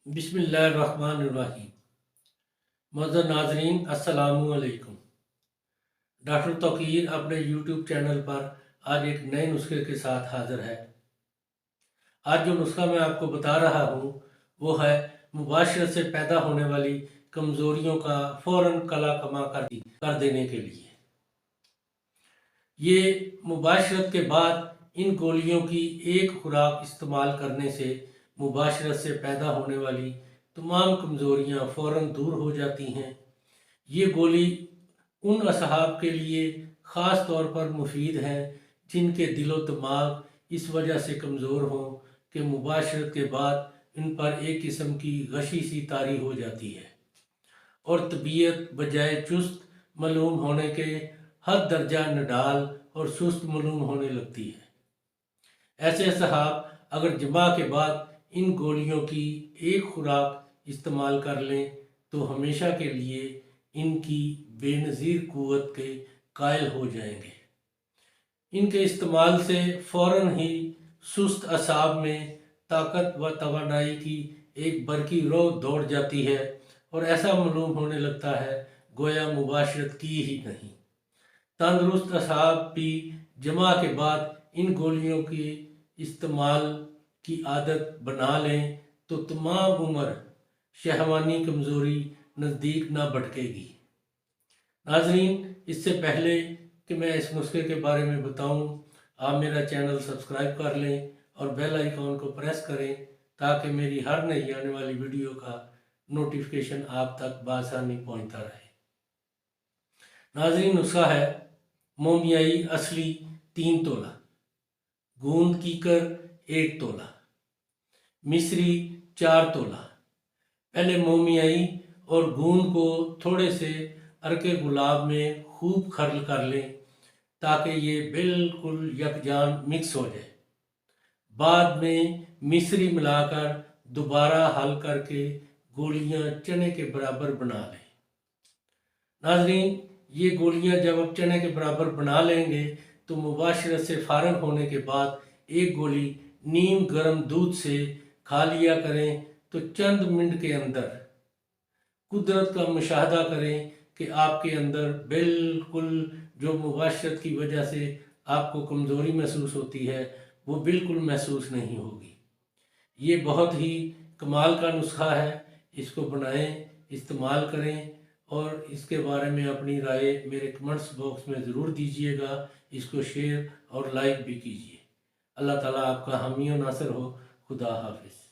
बिस्मिल्लाहिर्रहमानिर्रहीम। मौजूद नाजरीन अस्सलामु अलैकुम। डॉक्टर तौकीर अपने यूट्यूब चैनल पर आज एक नए नुस्खे के साथ हाज़िर है। आज जो नुस्खा मैं आपको बता रहा हूँ वो है मुबाशरत से पैदा होने वाली कमज़ोरियों का फ़ौरन कला कमा कर देने के लिए। ये मुबाशरत के बाद इन गोलियों की एक खुराक इस्तेमाल करने से मुबाशरत से पैदा होने वाली तमाम कमज़ोरियाँ फ़ौरन दूर हो जाती हैं। ये गोली उन असहाब के लिए ख़ास तौर पर मुफीद हैं जिनके दिलो दिमाग इस वजह से कमज़ोर हों कि मुबाशरत के बाद इन पर एक किस्म की गशी सी तारी हो जाती है और तबीयत बजाय चुस्त मालूम होने के हद दर्जा नडाल और सुस्त मालूम होने लगती है। ऐसे असहाब अगर जमा के बाद इन गोलियों की एक खुराक इस्तेमाल कर लें तो हमेशा के लिए इनकी बेनज़ीर क़ुव्वत के कायल हो जाएंगे। इनके इस्तेमाल से फ़ौरन ही सुस्त असाब में ताकत व तवानाई की एक बरकी रो दौड़ जाती है और ऐसा मालूम होने लगता है गोया मुबाशरत की ही नहीं। तंदुरुस्त असाब भी जमा के बाद इन गोलियों के इस्तेमाल की आदत बना लें तो तमाम उम्र शहवानी कमज़ोरी नज़दीक ना भटकेगी। नाजरीन, इससे पहले कि मैं इस नुस्खे के बारे में बताऊं, आप मेरा चैनल सब्सक्राइब कर लें और बेल आइकॉन को प्रेस करें ताकि मेरी हर नई आने वाली वीडियो का नोटिफिकेशन आप तक बआसानी पहुंचता रहे। नाजरीन, नुस्खा है मोमियाई असली 3 तोला, गूंद कीकर 1 तोला, मिस्री 4 तोला। पहले मोमियाई और गूंद को थोड़े से अर्के गुलाब में खूब खर्ल कर लें ताकि ये बिल्कुल यकजान मिक्स हो जाए। बाद में मिश्री मिलाकर दोबारा हल करके गोलियां चने के बराबर बना लें। नाजरीन, ये गोलियां जब आप चने के बराबर बना लेंगे तो मुबाशरत से फारग होने के बाद एक गोली नीम गर्म दूध से खा लिया करें तो चंद मिनट के अंदर कुदरत का मुशाहदा करें कि आपके अंदर बिल्कुल जो मुबाशरत की वजह से आपको कमज़ोरी महसूस होती है वो बिल्कुल महसूस नहीं होगी। ये बहुत ही कमाल का नुस्खा है। इसको बनाएं, इस्तेमाल करें और इसके बारे में अपनी राय मेरे कमेंट्स बॉक्स में ज़रूर दीजिएगा। इसको शेयर और लाइक भी कीजिए। अल्लाह ताला आपका हामी और नासर हो। खुदा हाफिज़।